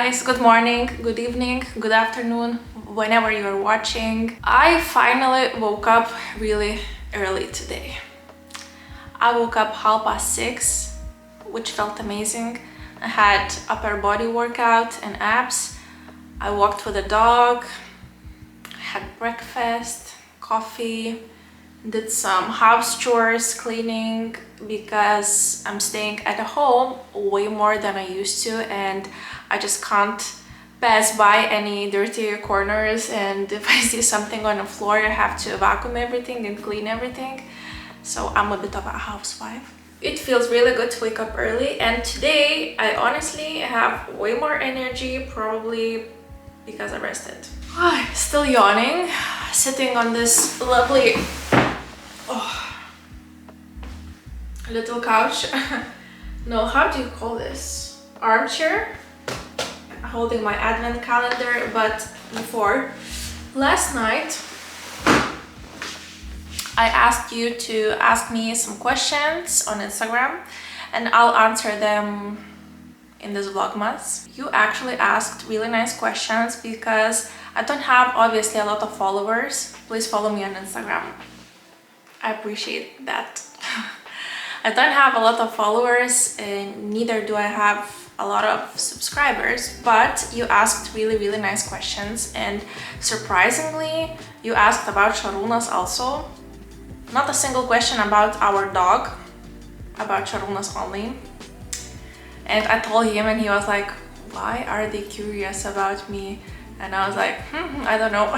guys, good morning, good evening, good afternoon, whenever you're watching. I finally woke up really early today. I woke up 6:30, which felt amazing. I had upper body workout and abs. I walked with the dog, had breakfast, coffee, did some house chores, cleaning, because I'm staying at home way more than I used to, and I just can't pass by any dirty corners, and if I see something on the floor I have to vacuum everything and clean everything. So I'm a bit of a housewife. It feels really good to wake up early, and today I honestly have way more energy, probably because I rested. Still yawning, sitting on this lovely little couch. No, how do you call this? Armchair? Holding my advent calendar. But before, last night I asked you to ask me some questions on Instagram, and I'll answer them in this vlogmas. You actually asked really nice questions because I don't have obviously a lot of followers. Please follow me on Instagram. I appreciate that. I don't have a lot of followers, and neither do I have a lot of subscribers, but you asked really nice questions, and surprisingly you asked about Sharunas also. Not a single question about our dog, about Sharunas only. And I told him, and he was like, why are they curious about me? And I was like, I don't know.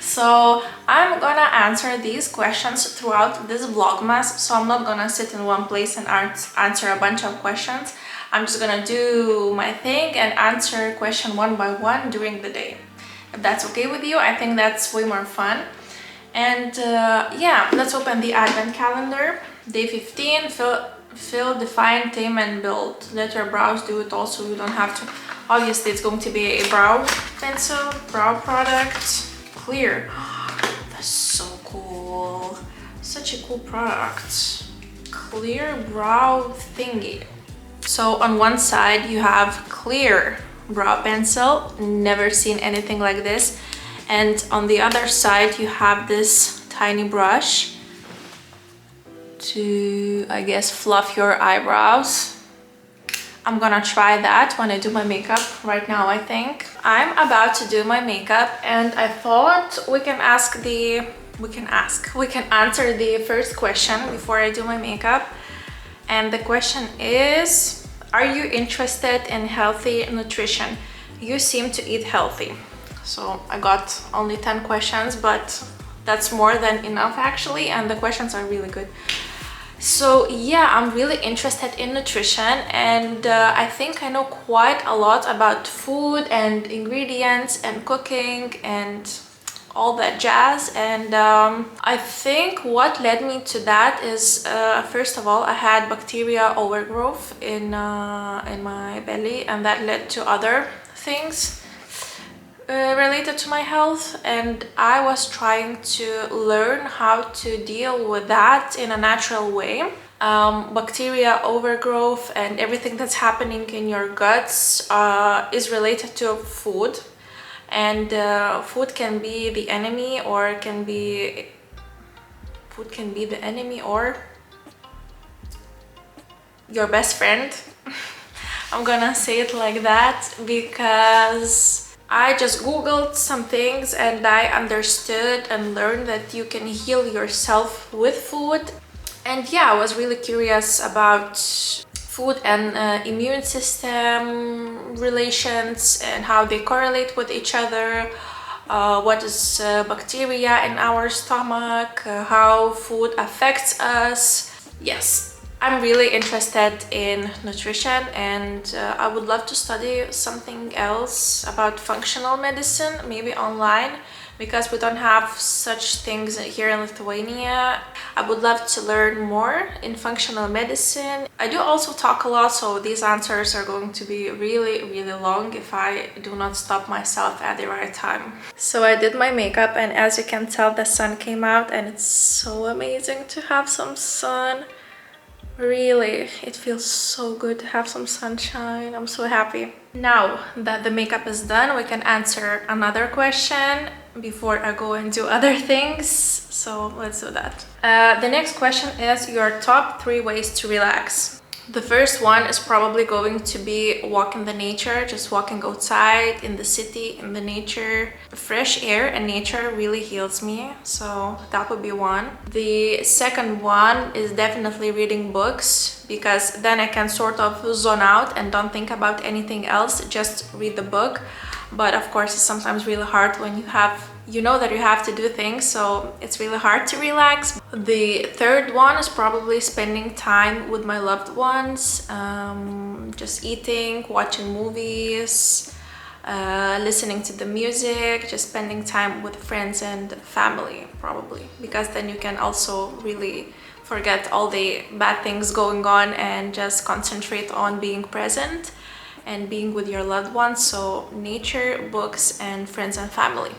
So I'm gonna answer these questions throughout this vlogmas. So I'm not gonna sit in one place and answer a bunch of questions. I'm just gonna do my thing and answer question one by one during the day. If that's okay with you, I think that's way more fun. And yeah, let's open the advent calendar. Day 15, fill, define, tame and build. Let your brows do it also, you don't have to. Obviously it's going to be a brow pencil, brow product, clear. That's so cool. Such a cool product. Clear brow thingy. So on one side you have clear brow pencil, never seen anything like this. And on the other side you have this tiny brush to, I guess, fluff your eyebrows. I'm gonna try that when I do my makeup right now, I think. I'm about to do my makeup, and I thought we can answer the first question before I do my makeup. And the question is, are you interested in healthy nutrition? You seem to eat healthy. So I got only 10 questions, but that's more than enough actually, and the questions are really good. So yeah, I'm really interested in nutrition, and I think I know quite a lot about food and ingredients and cooking and all that jazz. And I think what led me to that is, first of all, I had bacteria overgrowth in my belly, and that led to other things related to my health, and I was trying to learn how to deal with that in a natural way. Bacteria overgrowth and everything that's happening in your guts is related to food, and food can be the enemy, or food can be the enemy or your best friend. I'm gonna say it like that because I just googled some things and I understood and learned that you can heal yourself with food. And yeah, I was really curious about food and immune system relations and how they correlate with each other. What is bacteria in our stomach, how food affects us. Yes, I'm really interested in nutrition, and I would love to study something else about functional medicine, maybe online, because we don't have such things here in Lithuania. I would love to learn more in functional medicine. I do also talk a lot, so these answers are going to be really long if I do not stop myself at the right time. So I did my makeup, and as you can tell, the sun came out, and it's so amazing to have some sun. Really, it feels so good to have some sunshine. I'm so happy. Now that the makeup is done, we can answer another question before I go and do other things. So let's do that. The next question is your top 3 ways to relax. The first one is probably going to be walk in the nature, just walking outside in the city, in the nature. Fresh air and nature really heals me, so that would be one. The second one is definitely reading books, because then I can sort of zone out and don't think about anything else, just read the book. But of course, it's sometimes really hard when you know that you have to do things, so it's really hard to relax. The third one is probably spending time with my loved ones, just eating, watching movies, listening to the music, just spending time with friends and family, probably, because then you can also really forget all the bad things going on and just concentrate on being present and being with your loved ones. So nature, books, and friends and family.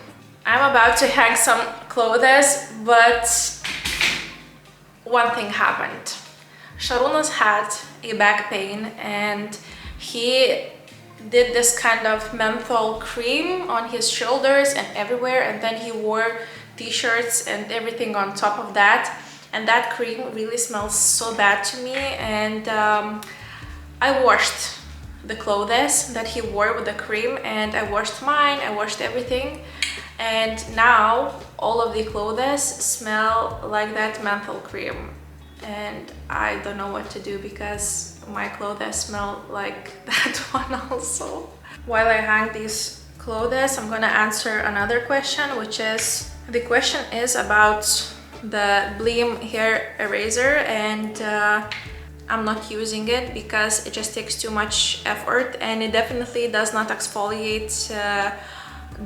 I'm about to hang some clothes, but one thing happened. Sharunas had a back pain and he did this kind of menthol cream on his shoulders and everywhere, and then he wore t-shirts and everything on top of that, and that cream really smells so bad to me. And I washed the clothes that he wore with the cream, and I washed mine, I washed everything, and now all of the clothes smell like that menthol cream, and I don't know what to do because my clothes smell like that one also. While I hang these clothes, I'm gonna answer another question, which is, the question is about the Bleem hair eraser, and I'm not using it because it just takes too much effort, and it definitely does not exfoliate,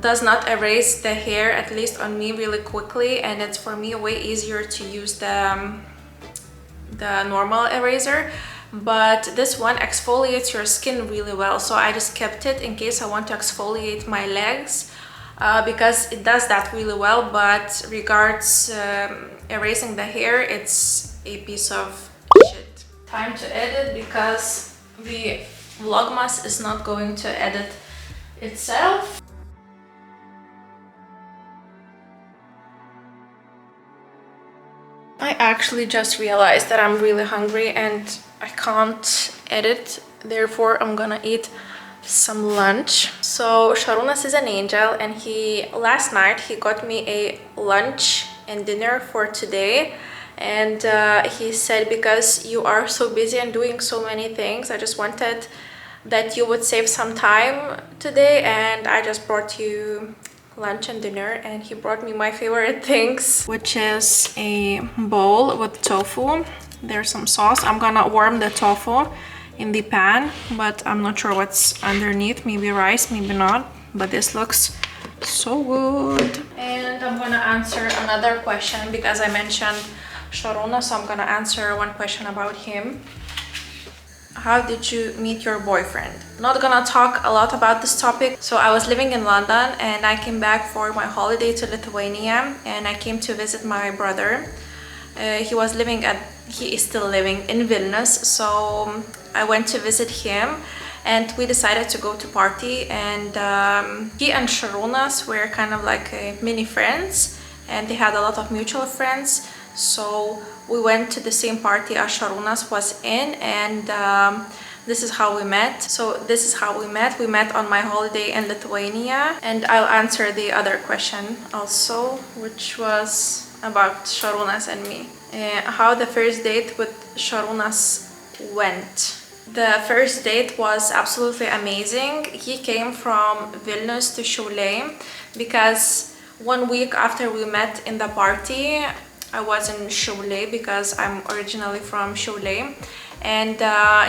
does not erase the hair, at least on me, really quickly, and it's for me way easier to use the normal eraser. But this one exfoliates your skin really well, so I just kept it in case I want to exfoliate my legs, because it does that really well. But regards erasing the hair, it's a piece of shit. Time to edit because the Vlogmas is not going to edit itself. I actually just realized that I'm really hungry and I can't edit, therefore I'm gonna eat some lunch. So Sharunas is an angel, and last night he got me a lunch and dinner for today, and he said, because you are so busy and doing so many things, I just wanted that you would save some time today, and I just brought you lunch and dinner. And he brought me my favorite things, which is a bowl with tofu. There's some sauce. I'm gonna warm the tofu in the pan, but I'm not sure what's underneath. Maybe rice, maybe not, but this looks so good. And I'm gonna answer another question because I mentioned Sharuna, so I'm gonna answer one question about him. How did you meet your boyfriend? Not gonna talk a lot about this topic. So I was living in London and I came back for my holiday to Lithuania, and I came to visit my brother. He is still living in Vilnius, so I went to visit him and we decided to go to party, and he and Sharunas were kind of like mini friends, and they had a lot of mutual friends. So we went to the same party as Sharunas was in, and this is how we met. So this is how we met. We met on my holiday in Lithuania, and I'll answer the other question also, which was about Sharunas and me. How the first date with Sharunas went. The first date was absolutely amazing. He came from Vilnius to Šiauliai because 1 week after we met in the party, I was in Šiauliai because I'm originally from Šiauliai, and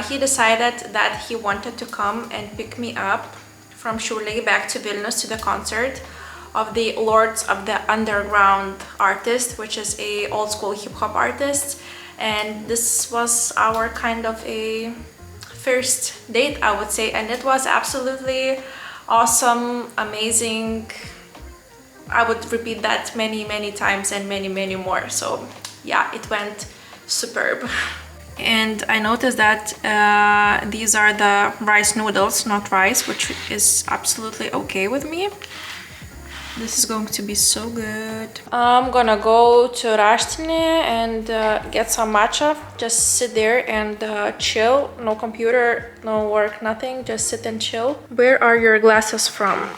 he decided that he wanted to come and pick me up from Šiauliai back to Vilnius to the concert of the Lords of the Underground artist, which is a old school hip-hop artist. And this was our kind of a first date, I would say, and it was absolutely awesome, amazing. I would repeat that many times and many more. So yeah, it went superb. And I noticed that these are the rice noodles, not rice, which is absolutely okay with me. This is going to be so good. I'm gonna go to Rashtine and get some matcha. Just sit there and chill. No computer, no work, nothing. Just sit and chill. Where are your glasses from?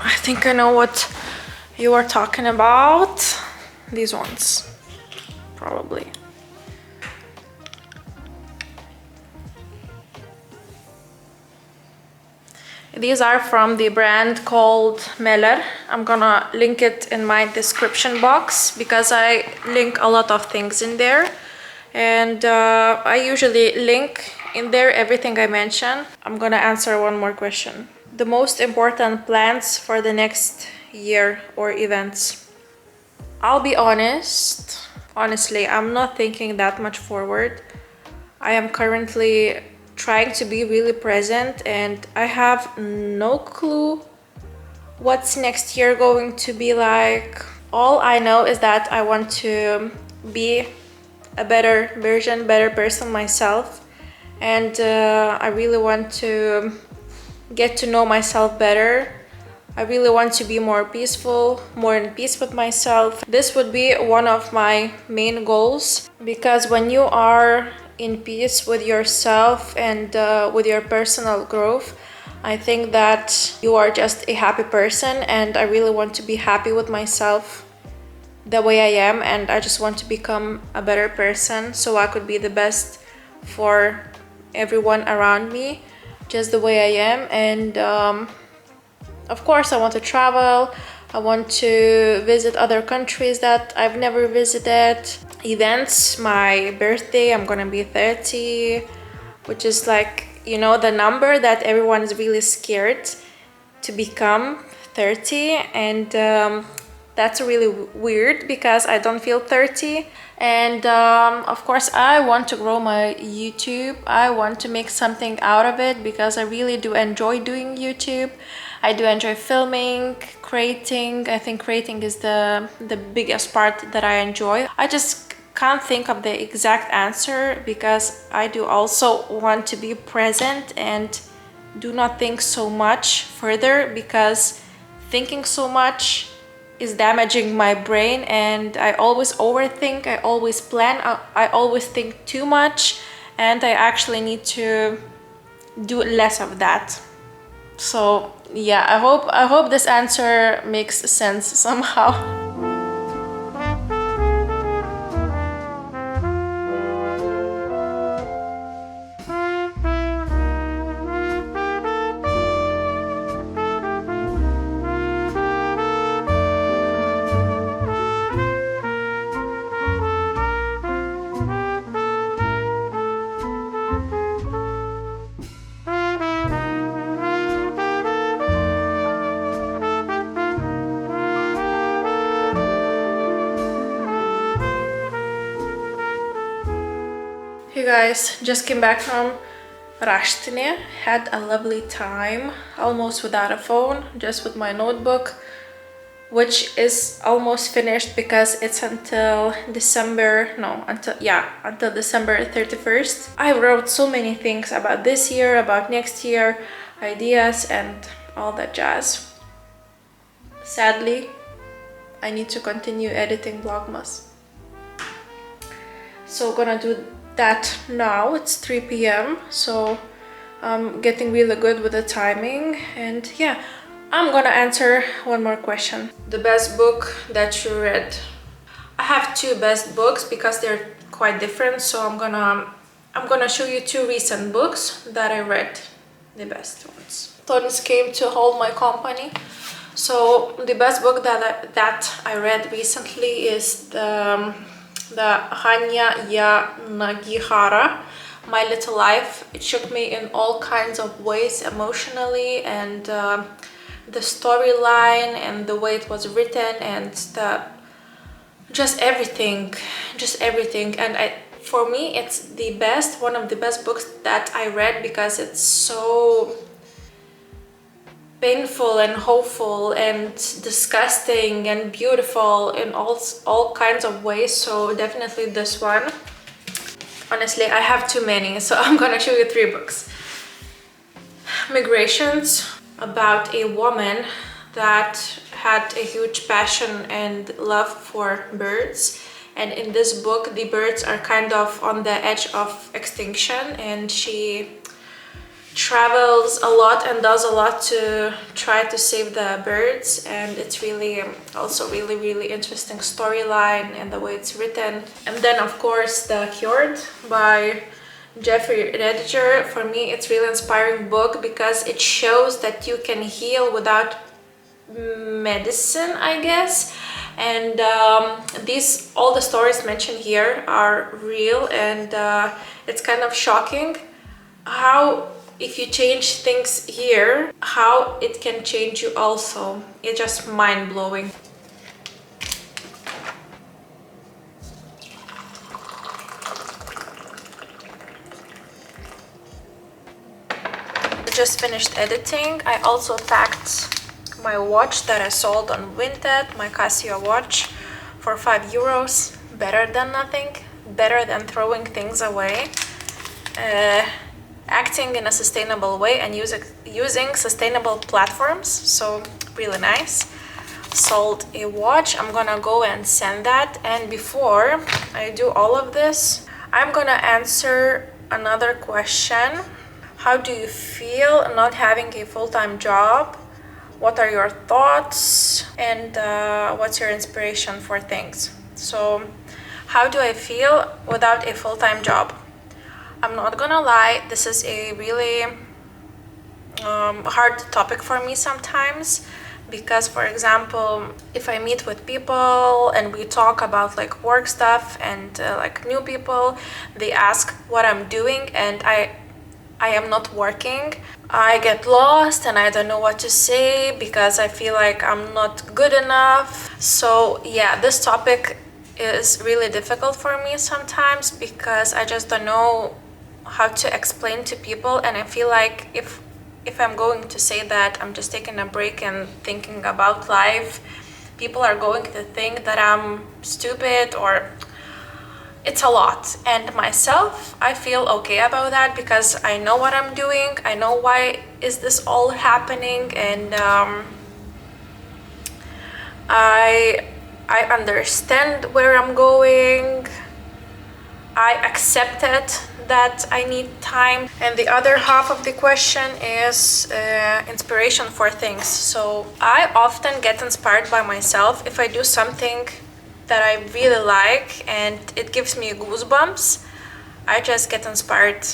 I think I know what you are talking about. These ones, probably. These are from the brand called Meller. I'm gonna link it in my description box because I link a lot of things in there. And I usually link in there everything I mention. I'm gonna answer one more question. The most important plans for the next year or events. I'll be honest. Honestly, I'm not thinking that much forward. I am currently trying to be really present and I have no clue what's next year going to be like. All I know is that I want to be a better version, better person myself, and I really want to get to know myself better. I really want to be more peaceful, more in peace with myself. This would be one of my main goals, because when you are in peace with yourself and with your personal growth, I think that you are just a happy person, and I really want to be happy with myself the way I am, and I just want to become a better person so I could be the best for everyone around me, just the way I am. And of course I want to travel. I want to visit other countries that I've never visited. Events, my birthday, I'm gonna be 30, which is like, you know, the number that everyone is really scared to become 30. And that's really weird because I don't feel 30. And of course I want to grow my YouTube. I want to make something out of it because I really do enjoy doing YouTube. I do enjoy filming, creating. I think creating is the biggest part that I enjoy. I just can't think of the exact answer because I do also want to be present and do not think so much further, because thinking so much is damaging my brain, and I always overthink, I always plan, I always think too much, and I actually need to do less of that. So yeah, I hope this answer makes sense somehow. Hey guys, just came back from Rashtine, had a lovely time, almost without a phone, just with my notebook, which is almost finished because it's until December 31st. I wrote so many things about this year, about next year, ideas and all that jazz. Sadly, I need to continue editing Vlogmas. So gonna do that now. It's 3 p.m. so I'm getting really good with the timing. And yeah, I'm gonna answer one more question. The best book that you read. I have two best books because they're quite different, so I'm gonna show you two recent books that I read, the best ones. Tons came to hold my company. So the best book that I read recently is the Hanya Ya Nagihara, My Little Life. It shook me in all kinds of ways emotionally, and the storyline and the way it was written and just everything. And for me it's the best, one of the best books that I read because it's so painful and hopeful and disgusting and beautiful in all kinds of ways. So definitely this one. Honestly, I have too many, so I'm gonna show you 3 books. Migrations, about a woman that had a huge passion and love for birds, and in this book the birds are kind of on the edge of extinction, and she travels a lot and does a lot to try to save the birds. And it's really also really interesting storyline and the way it's written. And then of course The Cured by Jeffrey Rediger. For me it's really inspiring book because it shows that you can heal without medicine, I guess. And all the stories mentioned here are real, and it's kind of shocking how if you change things here, how it can change you also. It's just mind-blowing. I just finished editing. I also packed my watch that I sold on Vinted, my Casio watch, for €5. Better than nothing, better than throwing things away. Acting in a sustainable way and using sustainable platforms, so really nice. Sold a watch. I'm gonna go and send that, and before I do all of this, I'm gonna answer another question. How do you feel not having a full-time job? What are your thoughts, and what's your inspiration for things? So how do I feel without a full-time job? I'm not gonna lie, this is a really hard topic for me sometimes, because for example, if I meet with people and we talk about like work stuff and like new people, they ask what I'm doing, and I am not working. I get lost and I don't know what to say because I feel like I'm not good enough. So yeah, this topic is really difficult for me sometimes because I just don't know how to explain to people, and I feel like if I'm going to say that I'm just taking a break and thinking about life, people are going to think that I'm stupid, or it's a lot. And myself, I feel okay about that because I know what I'm doing, I know why is this all happening, and I understand where I'm going. I accepted that I need time. And the other half of the question is inspiration for things. So I often get inspired by myself if I do something that I really like and it gives me goosebumps. I just get inspired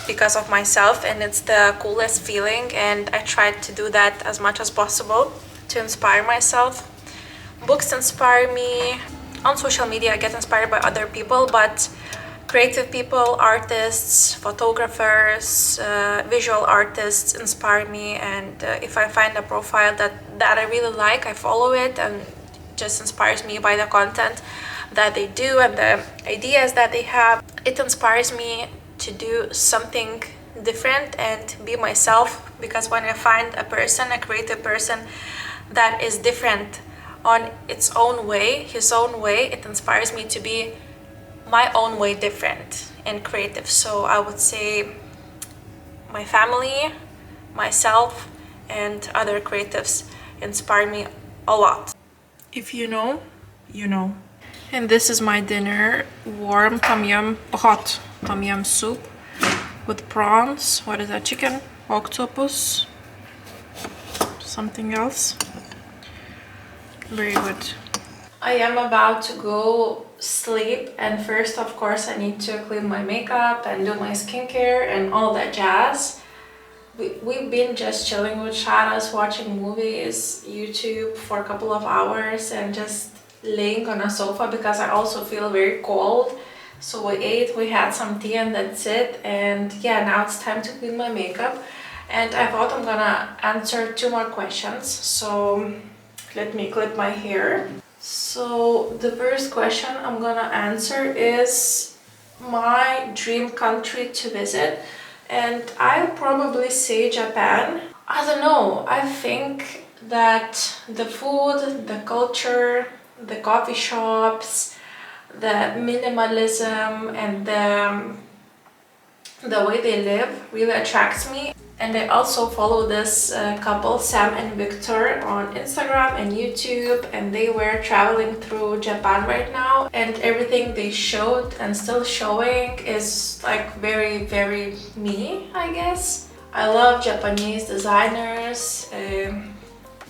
because of myself, and it's the coolest feeling, and I try to do that as much as possible to inspire myself. Books inspire me. On social media I get inspired by other people, but creative people, artists, photographers, visual artists inspire me, and if I find a profile that I really like, I follow it, and it just inspires me by the content that they do and the ideas that they have. It inspires me to do something different and be myself, because when I find a person, a creative person that is different on its own way, his own way, it inspires me to be my own way different and creative. So I would say my family, myself, and other creatives inspire me a lot. If you know, you know. And this is my dinner: warm hot tom yum soup with prawns. What is that? Chicken, octopus, something else. Very good. I am about to go sleep, and first of course I need to clean my makeup and do my skincare and all that jazz. We've been just chilling with Sharas, watching movies, YouTube for a couple of hours, and just laying on a sofa because I also feel very cold. So we ate, we had some tea, and that's it. And yeah, now it's time to clean my makeup, and I thought I'm gonna answer 2 more questions. So let me clip my hair. So the first question I'm gonna answer is my dream country to visit, and I'll probably say Japan. I don't know, I think that the food, the culture, the coffee shops, the minimalism and the way they live really attracts me. And I also follow this couple, Sam and Victor, on Instagram and YouTube, and they were traveling through Japan right now, and everything they showed and still showing is like very, very me, I guess. I love Japanese designers,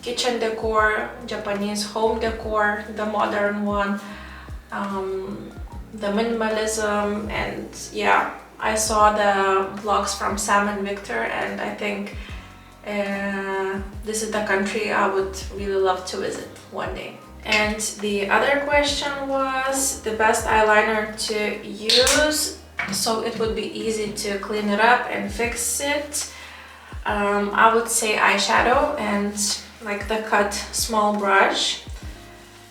kitchen decor, Japanese home decor, the modern one, the minimalism, and yeah, I saw the vlogs from Sam and Victor, and I think this is the country I would really love to visit one day. And the other question was the best eyeliner to use, so it would be easy to clean it up and fix it. I would say eyeshadow and like the cut small brush.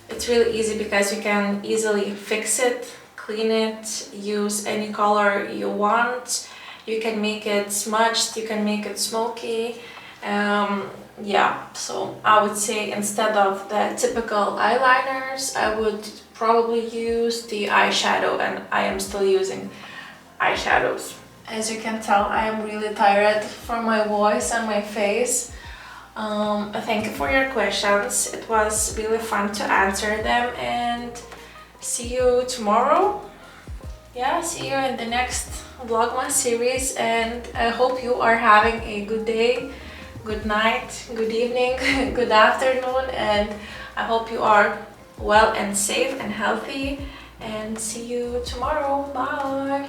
It's really easy because you can easily fix it, clean it, use any color you want. You can make it smudged, you can make it smoky. Yeah, so I would say instead of the typical eyeliners, I would probably use the eyeshadow, and I am still using eyeshadows. As you can tell, I am really tired from my voice and my face. Thank you for your questions. It was really fun to answer them, and see you tomorrow. Yeah, see you in the next Vlogmas series, and I hope you are having a good day, good night, good evening, good afternoon, and I hope you are well and safe and healthy, and see you tomorrow. Bye!